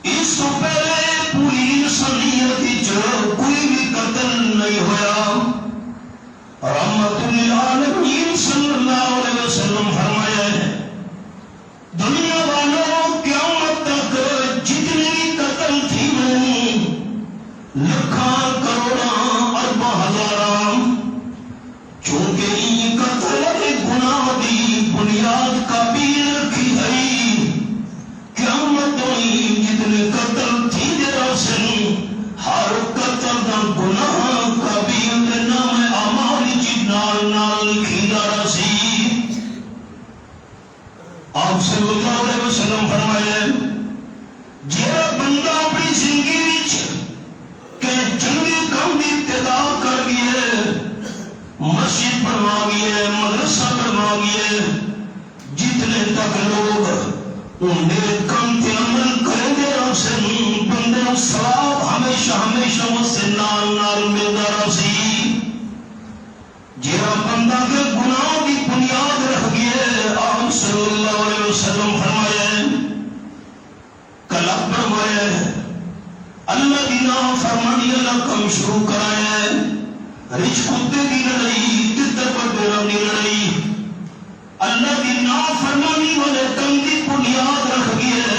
اس تو پہلے پوری انسانیت جو کوئی بھی قتل نہیں ہوا. رحمت للعالمین صلی اللہ علیہ وسلم فرمایا ہے دنیا والوں قیامت تک جتنے بھی قتل تھی لکھاں کروڑاں ارباں ہزاراں چونکہ یہ قتل گناہ دی بنیاد قابل رکھی ہے قیامت ہوئی جتنے قتل تھی جرا سن ہر قتل دا گناہ قابل دے نام اعمال جی نال نال لکھی جا سی. آپ صلی اللہ علیہ وسلم فرمایا جہاں بندہ اپنی زندگی وچ کہ چنگے کام دی ابتدا کر گئے مسجد بنوا گئے مدرسہ بنوا گئے جتنے تک لوگ انہیں کم تے عمل کریں گے سن بندے ثواب ہمیشہ ہمیشہ اس سے نال نال ملتا رہی. جہاں بندہ کے گناہ کی بنیاد رہ گئے آپ صلی اللہ علیہ وسلم فرمایا کلب بنوایا اللہ کی نام فرمانی اللہ کم شروع کرایا رچ کتے کی لڑائی تتر پر بیرم کی لڑائی اللہ کی نام فرمانی والے کم کی بنیاد رکھ گئے.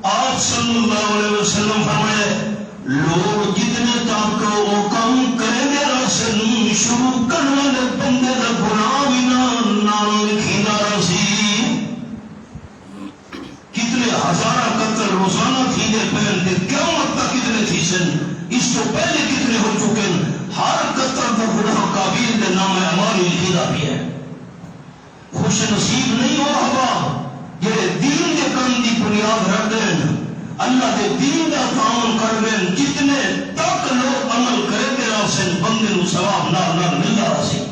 آپ صلی اللہ علیہ وسلم فرمایا لوگ جتنے تک وہ کم کریں گے رسن شروع کرنے والے بندے کا گناہ بھی نام لکھینا رسی. کتنے ہزارہ قتل روزانہ تھی دے پہلے قیامت تک کتنے تھی سن اس تو پہلے کتنے ہو چکے ہر قتل کا گناہ قابل دے نام اعمال لکھینا بھی ہے. خوش نصیب نہیں ہو رہا یہ دین کے کام دی بنیاد رکھ دیں اللہ کے دین کا کام کر دیں جتنے تک لوگ عمل کریں گے راسن بندے نو ثواب نہ ملتا رسی.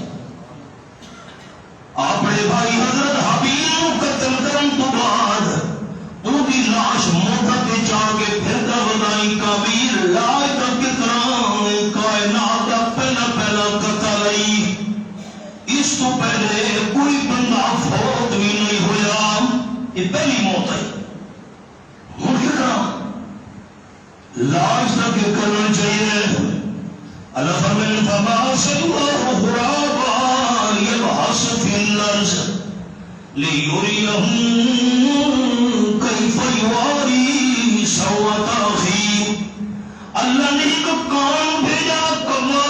اپنے بھائی حضرت حبیب نو قتل کرن تو بعد وہ کی لاش موٹا پہ جا کے پھر دا بدائی کابیر لائے تک کتنا کائنات کا پہلا قتل آئی. اس تو پہلے کوئی بندہ فوت بھی نہیں ہوا یہ پہلی موت ہے. ہوں کتنا لاش تک کرنا چاہیے. اللہ فرمائے فبعث اللہ غرابا یبحث فی الارض لیریہ کیف یواری سوءۃ اخیہ. اللہ نے ایک کان بھیجا کوا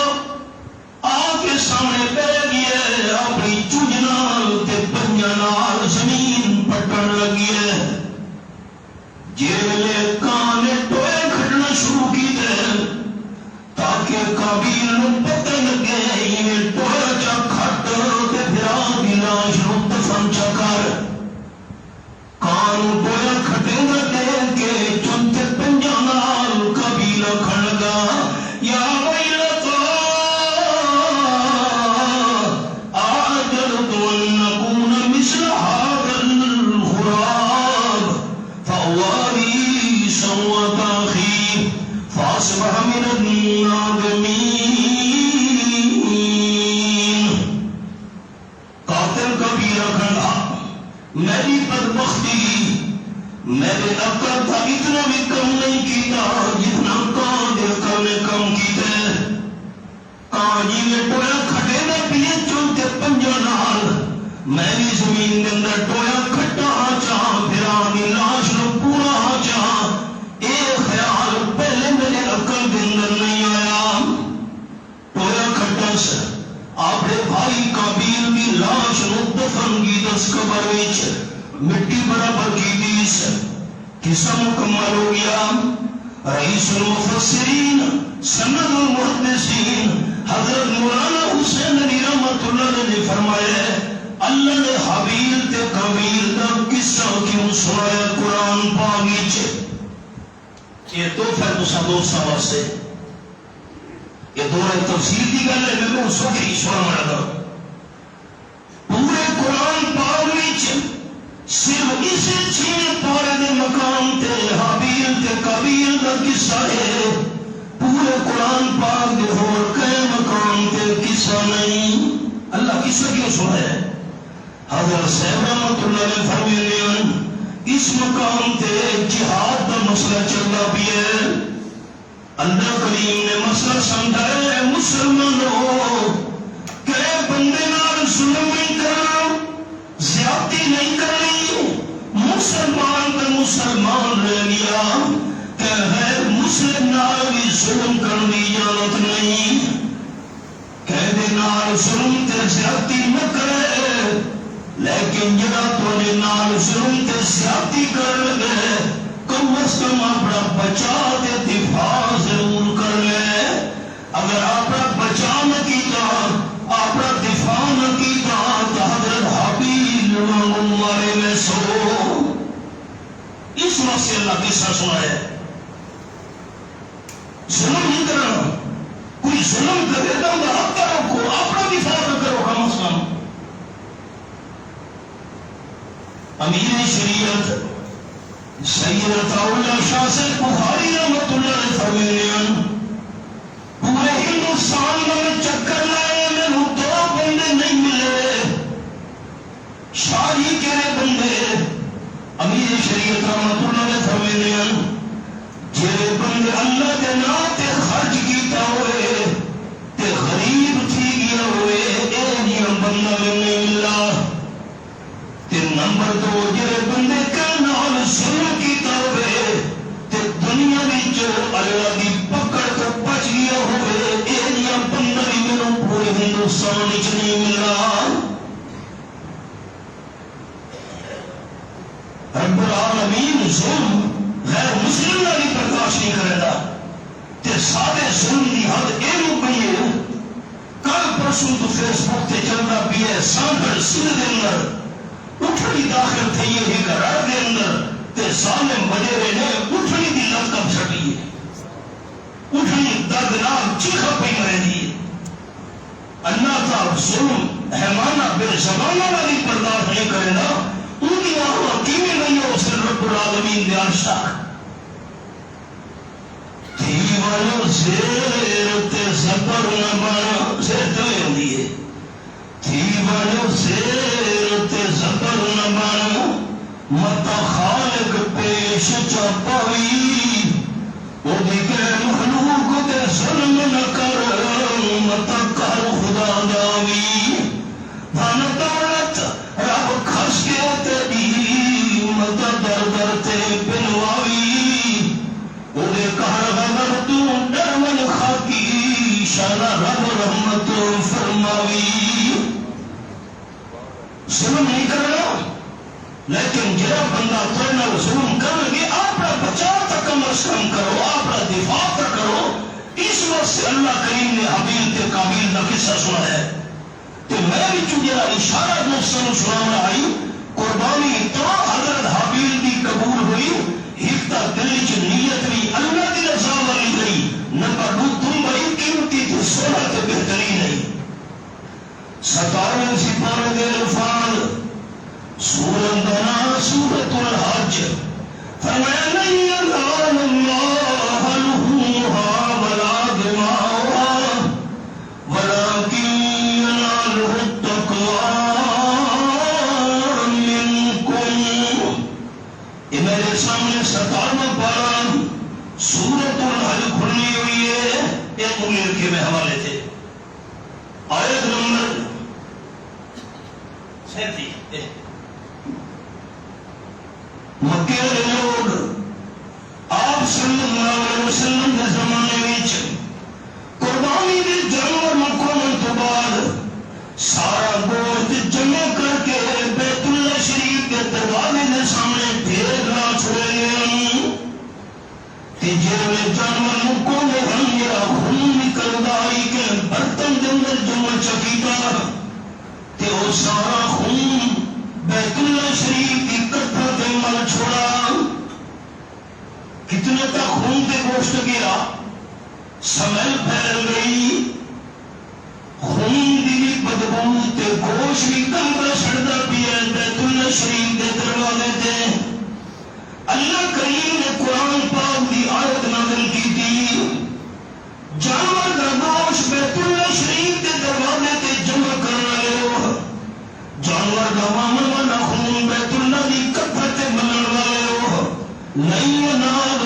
آگے سامنے بیٹھ گیا اپنی چوج نال تے پنجاں نال زمین پٹن لگی ہے. جیلے کان نے ٹوئے کھڑنا شروع کی دے تاکہ قابیل نو پتہ لگے یہ ٹوئے جا کھٹ تے پھرا دی لاش نو دفن چا کر. کان ٹوئے کھٹے نہ دے کے چنتے پنجاں نال قابیل کھڑ گا یا فاصبح من النادمین. قاتل کبیرہ کھڑا میری بدبختی میرے عقل تھا اتنا بھی کم نہیں کیتا جتنا قاتل کا نے کم کیتے. کاجی میں ٹویا کھٹے میں پیے چونتے پنجا نال میری زمین کے اندر ٹویا کھٹا چاہ پھرا دی لاش نو پورا چاہ اے خیال پہلے میرے عقل کے اندر نہیں آیا. ٹویا کھٹا سے اپنے بھائی قابیل کی لاش نو دفن کی دس قبر وچ مٹی برابر کی دیس قصہ مکمل ہو گیا. رئیس المفسرین سند المحدثین حضرت مولانا حسین علی رحمت اللہ نے فرمایا اللہ نے حابیل تے قابیل دا قصہ کیوں سنایا قرآن پاک وچ. یہ تو پھر تسا دوستاں واسطے یہ دورہ تفسیر کی گل ہے بالکل سوکھی سنا لگا. پورے قرآن پاک وچ صرف اسے 6 پارے دے مقام تے حابیل تے قابیل دا قصہ ہے. پورے قرآن پاک دے ہور کئی مقام تے قصہ نہیں. اللہ قصہ کیوں سنایا؟ حضرت صاحب رحمۃ اللہ علیہ فرماتے ہیں اس مقام تے جہاد دا مسئلہ چلتا بھی ہے. اللہ کریم نے مسئلہ سمجھایا ہے مسلمانوں کہ بندے نال ظلم نہیں کرنا, زیادتی نہیں کرنی. مسلمان کا مسلمان رہ گیا کہ غیر مسلم نال بھی ظلم کرنے کی اجازت نہیں. کہنے نال ظلم تے زیادتی نہ کرے, لیکن جڑا تھوڑے نال ظلم تے زیادتی کر لگے کم از کم اپنا بچاؤ دے دفاع ضرور کر لے. اگر اپنا بچاؤ نہ کیتا, اپنا دفاع نہ کیتا تو حضرت حابیل مارے میں سو. اس وقت سے اللہ قصہ سنا ہے. ظلم نہیں کرنا, کوئی ظلم کرے تو حق کا رکھو, اپنا دفاع نہ کرو. کم از کم امیر شریعت سید عطاءاللہ شاہ سے بخاری رحمۃ اللہ علیہ فرماتے پورے ہندوستان میں چکر لائے, میرے دو بندے نہیں ملے شاہی کے بندے. امیر شریعت رحمۃ اللہ علیہ فرماتے جڑے بندے اللہ کے نام تے خرچ کیتا ہوئے تے غریب تھی گیا ہوئے اے جیاں بندہ میں نہیں ملا. تے نمبر دو جڑے بندے کا نال ظلم کیتا ہوئے تے دنیا وچ اللہ دی پکڑ تو بچ گیا ہوئے اے جیاں بندہ بھی میرے پورے ہندوستان وچ نہیں ملا. رب العالمین ظلم غیر مسلم والی برداشت نہیں کرے گا. تے سارے ظلم دی حد اے مکئی ہے. کل پرسوں تو فیس بک تے چلتا پی ہے سانگڑ سندھ دے اندر اٹھنی داخل تھی یہ گھر دے اندر تے ظالم وڈیرے نے اٹھنی دی لقب چھٹی ہے. اٹھنی دردناک چیخا پہ رہی ہے. اللہ کا ظلم حیوانہ بے زبانہ والی برداشت نہیں کرے گا. ان کی آنکھوں کیویں نہیں ہو اس رب العالمین دے عرش تک. تھی والو زیر تے زبر نہ بنا, زیر توے ہوندی ہے. تھی والو زیر تے زبر نہ بنا, متا خالق پیش چا پاوی. او دیکھے مخلوق تے ظلم نہ کر, متا کر خدا داوی. دھن دولت رب کھس کے تے دی, متا در در تے بنواوی. او دے کہر غدر تو ڈر من خاکی, شان رب رحمت فرماوی. ظلم نہیں کرنا, لیکن جڑا بندہ کرنا ظلم کر لگے اپنا بچاؤ تک کم از کم کرو, اپنا دفاع تک کرو. اس وقت سے اللہ کریم نے حابیل تے قابیل کا قصہ سنا ہے. تو میں بھی چونکہ اشارہ دوستوں سنا آئی قربانی تو حضرت حابیل کی قبول ہوئی. ہفتا دل چ نیت بھی اللہ کی رضا والی گئی. نمبر دو تم بڑی قیمتی تھی, سونا تے بہترین نہیں. 57 سپارے دے الفاظ سورت دنا سورت الحج فرمایا نہیں ينال اللہ لحومها ولا دماؤها ولكن يناله التقوى منكم. یہ میرے سامنے 57 پارہ سورت الحج کھلی ہوئی ہے. ایک امیر کے میں حوالے تھے. آیت نمبر 37. مکے والے لوگ آپ صلی اللہ علیہ وسلم کے زمانے میں قربانی کے جانور مکمل تو بعد سارا گوشت جمع کر کے بیت اللہ شریف کے دروازے کے سامنے ڈھیر لا چھوڑے گئے. جیسے جانور مکمل ہم یا خون نکلتا آئی کے برتن کے اندر جمع چکیتا تے وہ سارا خون بیت اللہ شریف کی کٹھا تے مل چھوڑا. کتنے تک خون تے گوشت گیا, سمیل پھیل گئی. خون دی بھی بدبو تے گوشت بھی کم کا سڑتا پیا بیت اللہ شریف کے دروازے تے. اللہ کریم نے قرآن پاک دی آیت نازل کی تھی, جانور کا گوشت بیت اللہ شریف کے دروازے تے جمع کرنا لو. جانور کا معاملہ نہ خون بیت اللہ دی کفر تے ملن والے ہو. نہیں ینال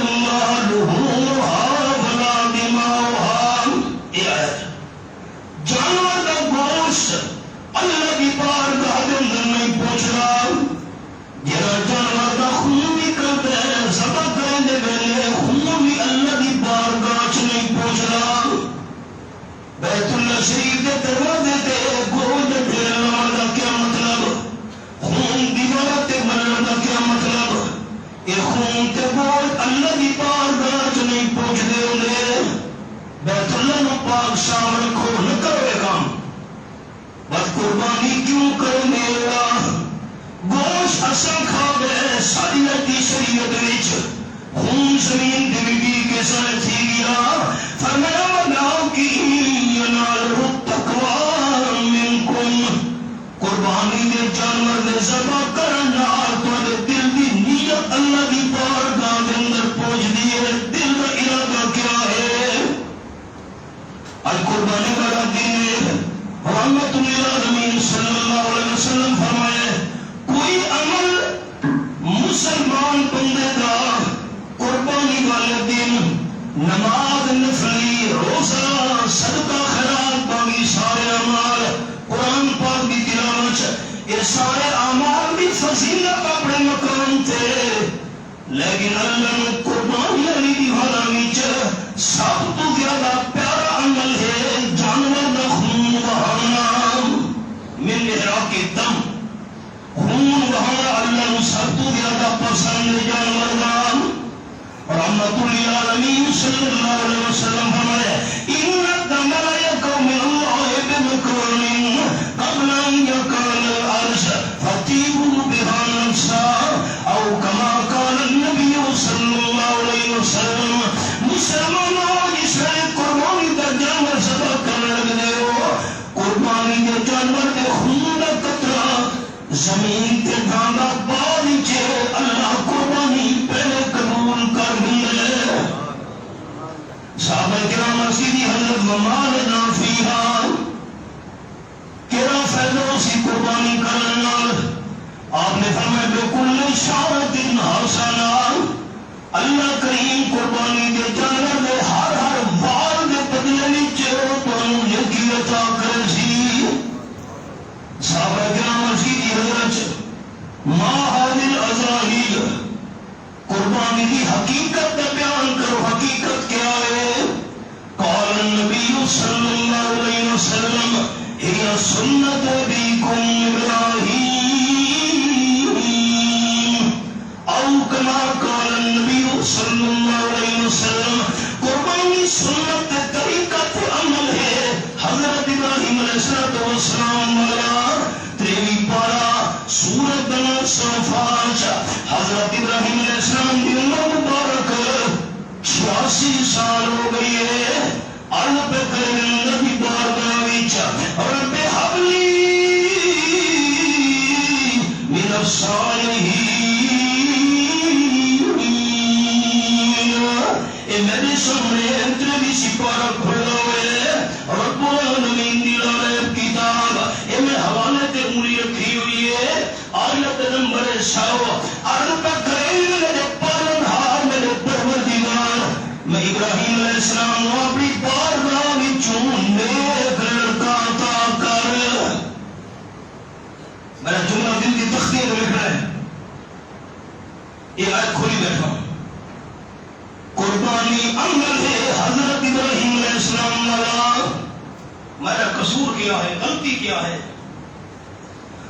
زمین دیوی کے سر تھی گیا فرمایا وَلَا کی يَنَالُهُ التَّقْوَى مِنْكُمْ قربانی دے جانور دے ذبح کرنا تو دل دی نیت اللہ دی بارگاہ دے اندر پہنچ دیئے دل کا ارادہ کیا ہے آج قربانی کا دن ہے رحمت للعالمین صلی اللہ علیہ وسلم فرمائے کوئی عمل مسلمان بندے دا قربانی والے دن نماز نفلی روزہ صدقہ خیرات باقی سارے اعمال قرآن پاک کی تلاوت یہ سارے اعمال بھی فضیلت اپنے مقام تھے لیکن اللہ نے قربانی علی دیوارہ وچ سب تو زیادہ پیارا عمل ہے جانور دا خون بہانا من احراق دم خون بہانا اللہ نے سب تو زیادہ پسند جانور دا رحمت للعالمین صلی اللہ علیہ وسلم فرمائے ان الدم لا يقع من الله بمكرم قبل ان يكون الارض فطيبوا بها نفسا او كما قال النبي صلی اللہ علیہ وسلم مسلمانوں جس نے قربانی کا جانور ذبح کرنے لگے ہو قربانی کے جانور کے خون کا قطرہ زمین کے ڈھانگا بعد نیچے اللہ قربانی پہلے قبول کر دیے صحابہ کرام مسجد حضرت ممالنا فیہا کرا فیضوں سی قربانی کرنا آپ نے فرمایا بکل شارت حسنا اللہ کریم قربانی کے جانور دے ہر وال دے بدلے وچ تانوں یقین عطا کرے سی صحابہ کرام مسجد حضرت ما حاضر ازاہیل قربانی کی حقیقت کا بیان کرو حقیقت کیا ہے قال النبی صلی اللہ علیہ وسلم ہی سنت ابیکم ابراہیم او کما قال النبی صلی اللہ علیہ وسلم قربانی سنت طریقت عمل ہے حضرت ابراہیم علیہ السلام والا تریوی پارا سورت صفات حضرت ابراہیم علیہ السلام کی عمر مبارک 86 سال ہو گئی ہے عرب کرنے نبی بارگاہ وچ رب حبلی من الصالحین اے میرے سامنے انتر بھی سپارہ کھلا ہوئے رب العالمین دی لائب کتاب اے میں حوالے تے انگلی رکھی ہوئی ہے آیت نمبر 100 عرب کریم میرے پالنہار میرے پروردگار میں ابراہیم علیہ السلام کو اپنی بارگاہ وچوں نیک لڑکا عطا کر میرا جملہ دل کی تختی میں لکھ رہا ہے یہ آیت کھولی بیٹھا قربانی عمل ہے حضرت ابراہیم علیہ السلام والا میرا قصور کیا ہے غلطی کیا ہے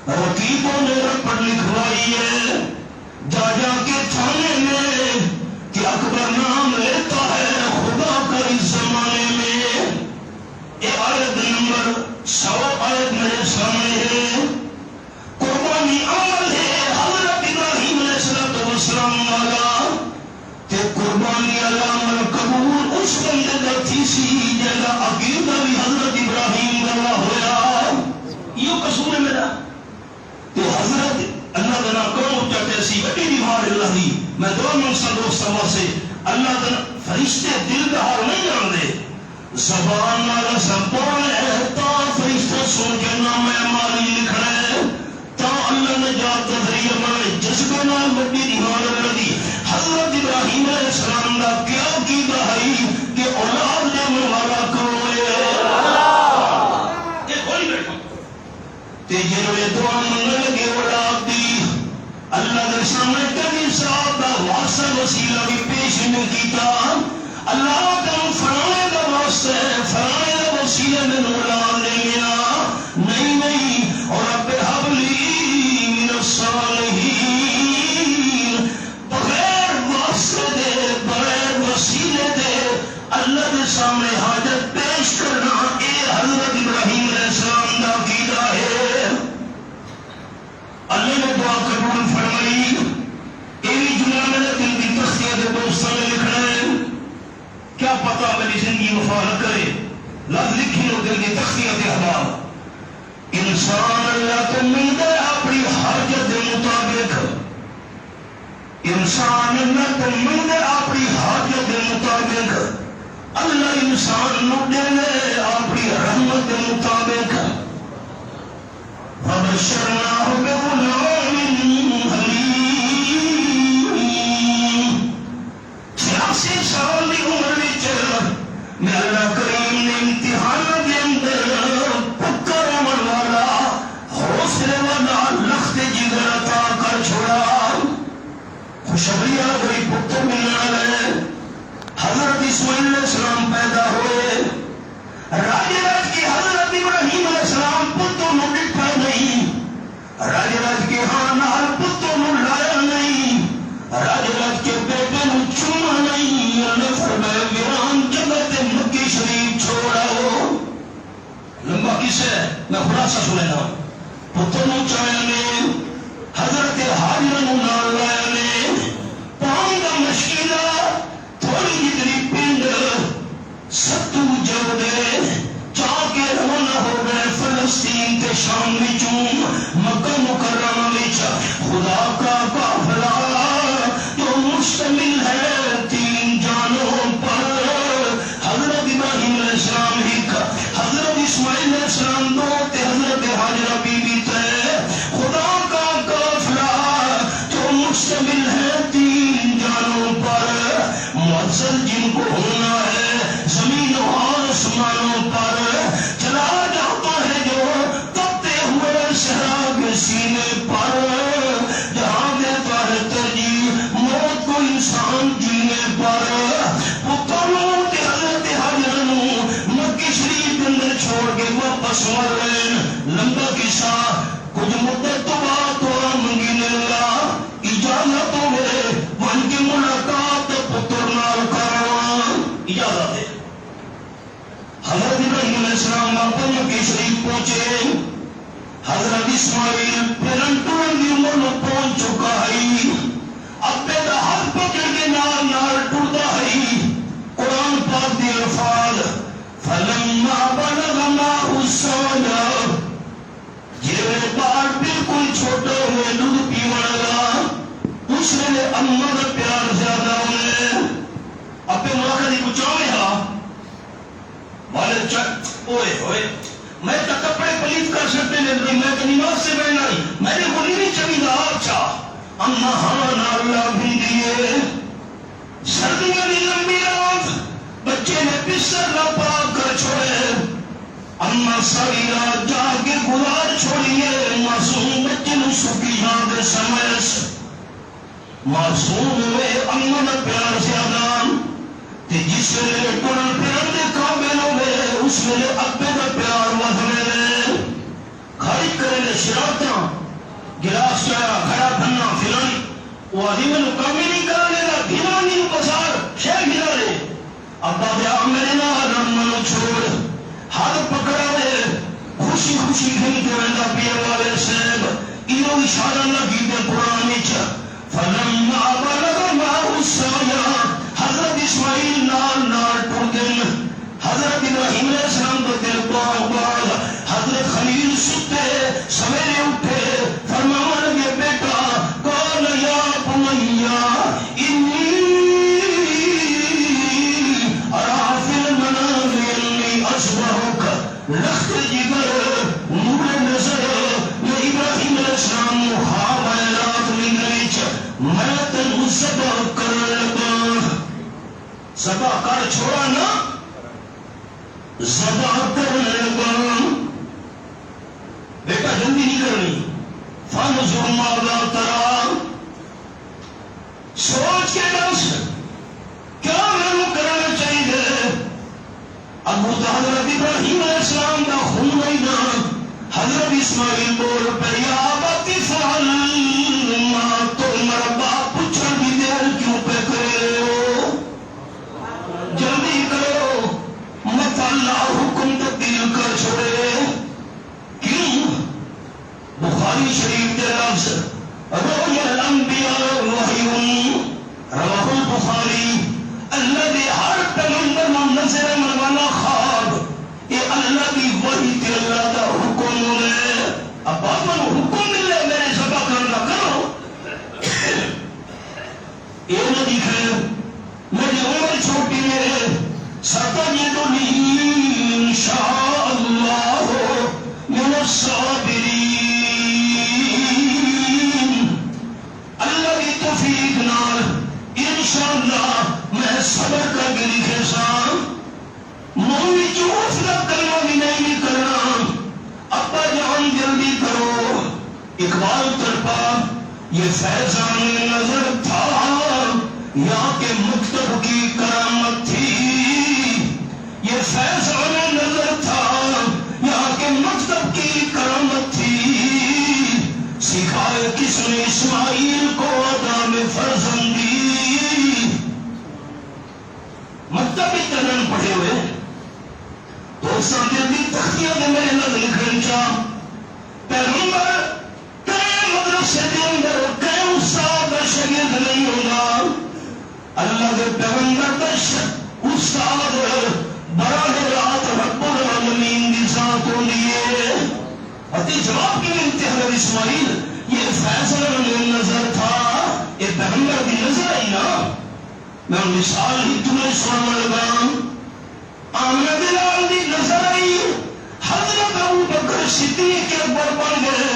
رقیبوں نے رپٹ لکھوائی ہے جا جا کے تھانے میں کہ اکبر نام لیتا ہے خدا کا اس زمانے میں یہ آیت نمبر 100 آیت میرے سامنے ہے قربانی عمل ہے حضرت ابراہیم علیہ السلام والا کہ قربانی علامہ قبول اس بندے کا تھی سی جگہ عقیدہ بھی حضرت ابراہیم والا ہویا یہ قصور ہے میرا کہ حضرت اللہ تعالیٰ کون چاہتے سی بڑی بیمار اللہ دی میں دو منصر دوستوں سے اللہ تعالیٰ فرشتے دل کا حال نہیں جان دے زبان والا سبان ہے تا فرشتہ سن کے نام مالی لکھنا ہے تا اللہ نے جات کا ذریعہ بنائے جذبہ نال بڑی بیمار اللہ دی حضرت ابراہیم علیہ السلام کا کیا کی دہائی کہ اولاد جمع والا کون ہے یہ کھولی بیٹھا تے جنوے دعا منگل لگے اولاد دی اللہ کے سامنے کبھی صاحب کا واسطہ وسیلہ بھی پیش نہیں کیتا اللہ کا فرانے کا واسطہ فرانے کا وسیلہ میں اولاد لے لیا نہیں اور رب حبلی من الصالحین بغیر واسطے دے بغیر وسیلے دے اللہ کے سامنے حاجت پیش کرنا اے حضرت ابراہیم علیہ السلام کا عقیدہ ہے اللہ نے دعا قبول فرمائی یہ بھی جملہ میرے دل کی تختیہ کے دوستوں نے لکھنا کیا پتا میری زندگی وفا نہ کرے. لفظ لکھی ہو دل کی تخصیت احباب. انسان اللہ تو ملتا ہے اپنی حاجت کے مطابق. انسان اللہ تو ملتا ہے اپنی حاجت کے مطابق. اللہ انسان نو دے اپنی رحمت کے مطابق. فبشرناہ بغلام حلیم. 86 سال کی عمر وچ میں اللہ کریم نے امتحان کے اندر پکر عمر والا حوصلے والا لخت جگر عطا کر چھوڑا. خوشخبری آ گئی پتر ملنے والے. حضرت اسماعیل علیہ السلام پیدا ہوئے. راج راج کی حضرت ابراہیم علیہ السلام پتر نو ڈٹھا نہیں. راج راج کے ہاں نال پتر نو لایا نہیں. راج راج کے بیٹے نو چوما نہیں. اللہ فرمایا ویران جگہ تے مکی شریف چھوڑاؤ. لمبا قصہ ہے میں خلاصہ سننا. پتر نو چایا نے حضرت حاجرہ نو نال لایا نے. پانی کا مشکلہ تھوڑی جتنی پنڈ ستو جب دے چاہ کے روانہ ہو گئے فلسطین تے شام وچوں مکہ مکرمہ وچ. خدا کا قافلہ جو مشتمل ہے 3 جانوں پر. حضرت ابراہیم علیہ السلام ایک, حضرت اسماعیل علیہ السلام 2 تے حضرت حاجرہ بی بی تے. خدا کا قافلہ جو مشتمل ہے 3 جانوں پر. معزز جن کو ہونا ہے زمین و آسمانوں پر. چلا جاتا ہے جو تپتے ہوئے صحرا کے سینے پر. جہاں دیتا ہے ترجیح موت کو انسان جینے پر. پتروں کے حضرت حاجرہ نو مکہ شریف کے اندر چھوڑ کے واپس مر گئے. لمبا قصہ. کچھ مدت تو بعد تھوڑا منگی نے اللہ اجازت ہوئے ون کی ملاقات پتر نال کرواں. اجازت ہے. حضرت ابراہیم علیہ السلام آپ مکہ شریف پہنچے. حضرت اسماعیل پھرن ٹرن کی عمر میں پہنچ چکا ہے. ابے دا ہاتھ پکڑ کے نال نال ٹرتا ہے. قرآن پاک دی الفاظ فلما بلغ معه السعي. جیوے بال بالکل چھوٹے ہوئے دودھ پیون لگا. اس نے اماں کا پیار زیادہ ہوئے. ابے ملاقہ دی کچھ آئے ہاں والے چک اوئے ہوئے میں تو کپڑے پلیت کر سکتے نہیں. میں تو نماز سے بیٹھنا نہیں. میں نے بولی نہیں چلی دا اچھا اما ہاں نالا بھی دیے. سردیاں دی لمبی رات بچے نے بستر نہ پاک کر چھوڑے. اما ساری رات جا کے گزار چھوڑیے. معصوم بچے نو سکی یاد سمجھ. معصوم ہوئے اما دا پیار زیادہ. تے جس ویلے ٹرن پھرن دے قابل ہوئے اس ویلے ابے دا پیار ودھے. خرچ کرے نے شرارتاں گلاس چایا کھڑا بننا فلانی. وہ آدھی میں کام ہی نہیں کرنے گا. گھلانی بازار شہر گھلا لے. ابا دیا میرے نال منو چھوڑ. ہاتھ پکڑا دے خوشی خوشی کھیلتے رہتا پیے والے صاحب. یہ اشارہ لگی دے قرآن وچ. فلما بلغ معه السعي. حضرت اسماعیل نال نال ٹر گئے. حضرت ابراہیم علیہ السلام کو دل بعد حضرت خلیل ستے سویرے اٹھے. فرمانے لگے بیٹا قال یا بنی انی ارى في المنام انی اصبحک. لخت جگر نور نظر میں ابراہیم علیہ السلام خواب آئے رات نیند میں تینوں ذبح کرنے لگا. ذبح کر چھوڑا نا ذبح کرنے لگا. بیٹا جلدی نہیں کرنی. فانظر ماذا ترى. سوچ کے دس کیا میں کرنا چاہیے. ابو حضرت ابراہیم علیہ السلام کا خون نہیں نا. حضرت اسماعیل بول پہ یا ابت فعل ما تؤمر. باپ پوچھن کی دیر کیوں پہ کرے ہو. جلدی کرو مت اللہ حکم تبدیل کر چھوڑے. کیوں. بخاری شریف کے لفظ روی الانبیاء وحی رواہ البخاری. اللہ نے ہر پیغمبر منظر منوانا خواب یہ اللہ کی وحی تے اللہ دا حکم ہے ابا من حکم ملے میرے ذبح کرنا کرو یہ نہ دکھے میری عمر چھوٹی ہے ستجدنی انشاءاللہ من الصابرین اللہ کی توفیق نال انشاءاللہ میں صبر کر کے لکھے سام مومی چوف نہ کلمہ بھی نہیں کرنا ابا جان جلدی کرو اقبال ترپا یہ فیضان نظر تھا یا کہ مکتب کی کرامت تھی یہ فیضان نظر تھا یا کہ مکتب کی کرامت تھی سکھائے کس نے اسماعیل کو آداب فرزندی مکتب اتنا پڑھے ہوئے دوستان دل کی تختیاں نے میرے نظر لکھن چاہ پیغمبر کئے مدرسے کے اندر کئے استاد شاگرد نہیں ہوگا اللہ کے پیغمبر کا استاد براہ راست رب العالمین کی ذات ہو لیے اتی جواب کی ملتے حضرت اسماعیل یہ فیصلہ میں نظر تھا یہ پیغمبر کی نظر آئی نا میں مثال ہی تمہیں سنانے لگا آمنہ بلال دی نظر آئی حضرت ابو بکر صدیق اکبر بن گئے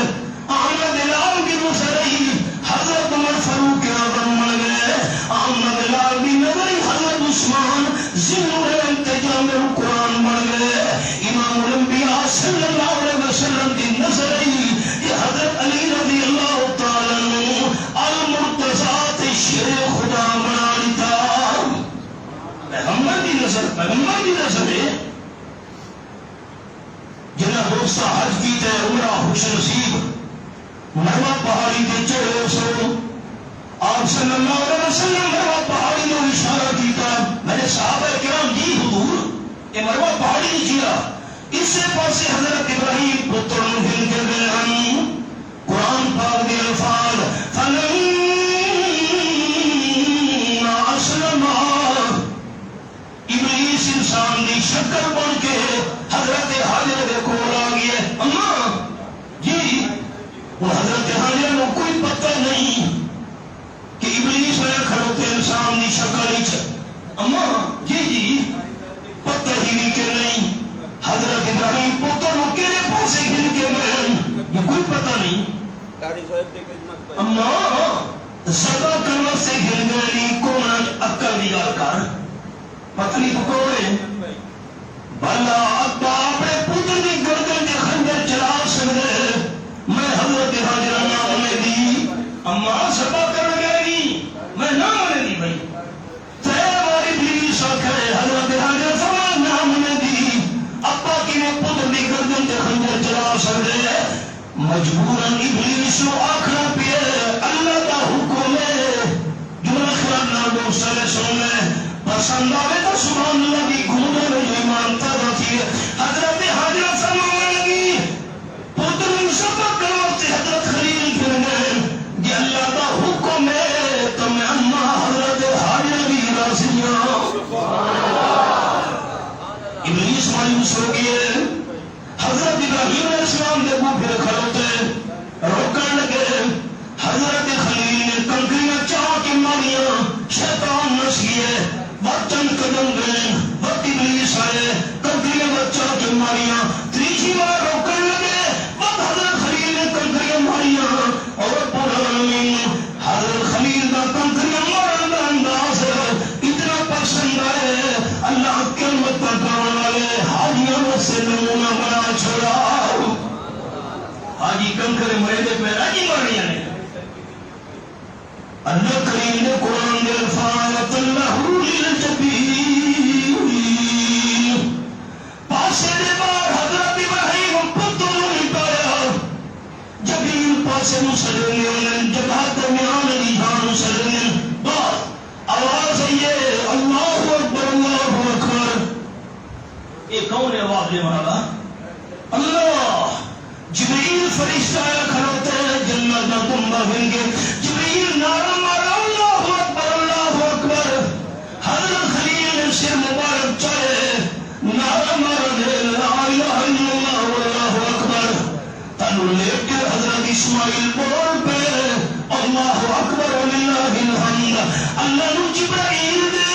آمنہ بلال کی نظر آئی حضرت عمر فاروق اعظم بن گئے آمنہ بلال کی نظر آئی حضرت عثمان ذی انتظام القرآن بن گئے امام الانبیاء صلی اللہ علیہ وسلم کی نظر آئی یہ حضرت علی رضی اللہ تعالیٰ عنہ المرتضی شیر خدا بنا لیتا پیغمبر کی نظر ہے جنہ دوستہ حج کی تے عمرہ خوش نصیب مروہ پہاڑی کے چڑھے سو آپ صلی اللہ علیہ وسلم مروہ پہاڑی نے اشارہ کیتا میرے صحابہ کرام جی حضور یہ مروہ پہاڑی نہیں کیا اس سے پاسے حضرت ابراہیم پتر ہل کے گئے ہم قرآن پاک کے الفاظ فلما اسلما ابلیس انسان دی شکل بن کے حضرت حاجر دے کول آ گئے اماں جی وہ حضرت حاجر کو کوئی پتہ نہیں کہ ابلیس میں کھڑوتے انسان دی شکل ہی اماں جی پتہ ہی نہیں کہ نہیں حضرت ابراہیم پتر کو کیلے پاسے گھن کے میں یہ کوئی پتہ نہیں اماں زدہ کرنا سے گھن گئے نہیں کون عقل دیگار کار پتنی پکوڑے بلا ابا اپنے پتر کی گردن کے خنجر چلا سکتے میں حضرت حاجرہ نہ ہونے دی اماں سبا کر گئے گی میں نہ ہونے دی بھائی تیواری بھی سکھے حضرت حاجرہ فرما نہ ہونے دی ابا کی نے پتر کی گردن کے خنجر چلا سکتے مجبوراً ابلیس کو آخرا پیے اللہ کا حکم ہے جملہ خیال نہ دوست علیہ سننے پسند آئے تو سبحان اللہ کی گھوڑے میں جو مانتا رہتی ہے حضرت حاجرہ فرمانے لگی پتر سبق کرواتے حضرت خلیل پھر گئے یہ اللہ کا حکم ہے تو میں اما حضرت حاجرہ بھی راضیاں ابلیس مایوس ہو گئے حضرت ابراہیم علیہ السلام دیکھو پھر کھڑوتے روکن لگے حضرت خلیل نے کنکریاں چاہ کے ماریاں شیطان نس گئے وقتاً قدم گئے وقت ابلیس آئے کنکریاں بچہ کے ماریاں تیسری بار روکن لگے وقت حضرت خلیل نے کنکریاں ماریاں اور پورا علمین حضرت خلیل کا کنکریاں مارن کا انداز اتنا پسند آئے اللہ قیامت پر کون والے حاجیوں سے نمونہ بنا چھوڑا حاجی کنکرے مرے دے پہ راجی مارنیاں نے اللہ کریم نے قرآن دے الفاظ اللہ للجبین پاسے دے بار حضرت ابراہیم پتر نہیں پایا جبین پاسے مسلمین انہیں جبہ درمیان لیجان مسلمین بات آواز ہے اللہ اکبر اللہ اکبر یہ کون ہے آواز لے مانا اللہ جبریل فرشتہ آیا کھڑوتے ہیں جنت نہ تم بھن گے جبریل نعرہ مارا اللہ اکبر اللہ اکبر حضرت خلیل نے سر مبارک چاہے اسماعیل بول پہ اللہ اکبر وللہ الحمد. اللہ نو جبرائیل دے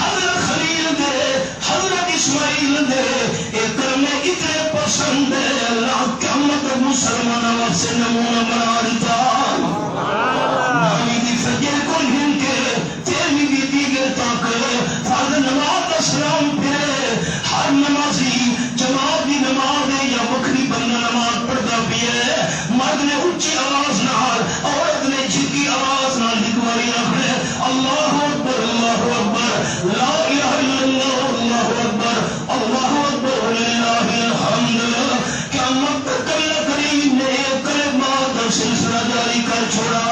حضرت خلیل دے حضرت اسماعیل دے ایک کرنے اتنے پسند ہے اللہ قیامت مسلمانوں سے نمونہ بنا دیتا. نامی دی فجر کو ہن کے تیرمی دی دیگر تک فرض نماز اسلام پھرے ہر نمازی جماعت دی نماز ہے یا وکری بندہ نماز پڑھتا بھی ہے. مرد نے اونچی آواز نال عورت نے جھکی آواز نال لکھوائی رکھے اللہ اکبر لا الہ الا اللہ اللہ اکبر وللہ الحمد. قیامت تک اللہ کریم نے کلمات کا سلسلہ جاری کر چھوڑا.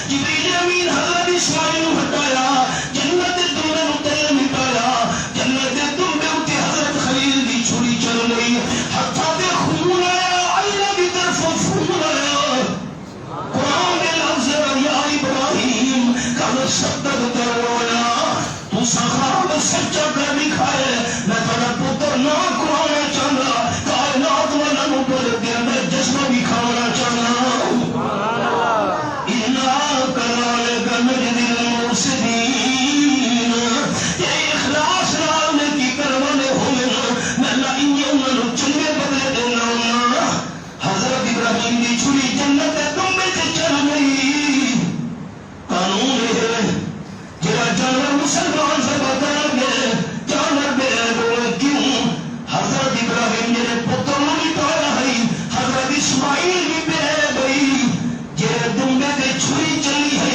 جبریل امین حضرت اسماعیل کو ہٹایا جنت کے دنبے کو تلے مٹایا جنت کے دنبے اتے حضرت خلیل کی چھری چل گئی ہاتھوں تے خون آیا اللہ کی طرف خون آیا. قرآن کے لفظ یا ابراہیم کل صدق درویا تو خواب سچا کر دکھائے میں تھوڑا پتر نہ کرانا چاہتا کائنات والا نو پر دل میں جذبہ بھی کھانا چاہتا. انا کذالک نجزی المحسنین یہ اخلاص نال نیکی کروانے ہوئے میں اللہ انہیں انہوں چنگے بدلے دینا ہونا. حضرت ابراہیم کی چھری جنت کے دنبے سے چل گئی. قانون ہے جرا جانور مسلمان سے بدل گئے جانور بے روئے کیوں. حضرت ابراہیم جنہیں پتر نو مٹایا ہے حضرت اسماعیل بھی بے گئی جنہیں دنبے کے چھری چلی ہے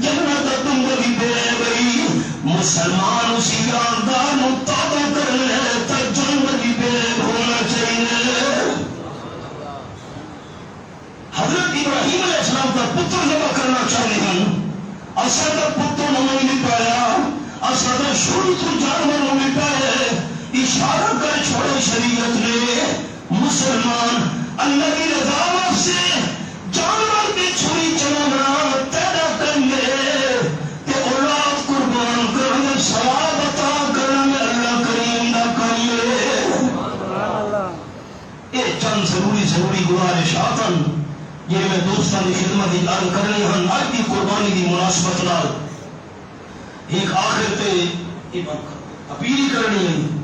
جنت دنبے بھی بے گئی. مسلمان اسی یادگار نو تابع کر لے تو جانور بھی بے ہونا چاہیے. حضرت ابراہیم علیہ السلام کا پتر ذبح کرنا چاہتے ہیں اصل کا پتر نو نہیں پایا اصل کا شروع تو جانور نو نہیں پائے. اشارہ کر چھوڑے شریعت نے مسلمان اللہ کی رضا سے جانور کی چھری چلانا پیدا کرنے تے اولاد قربان کرنے ثواب عطا کرنے اللہ کریم دا کام ہے. یہ چند ضروری گزارشات ہیں یہ میں دوستان کی خدمت اعلان کرنی ہیں. آج کی قربانی کی مناسبت نال ایک آخر تے اپیل کرنی ہے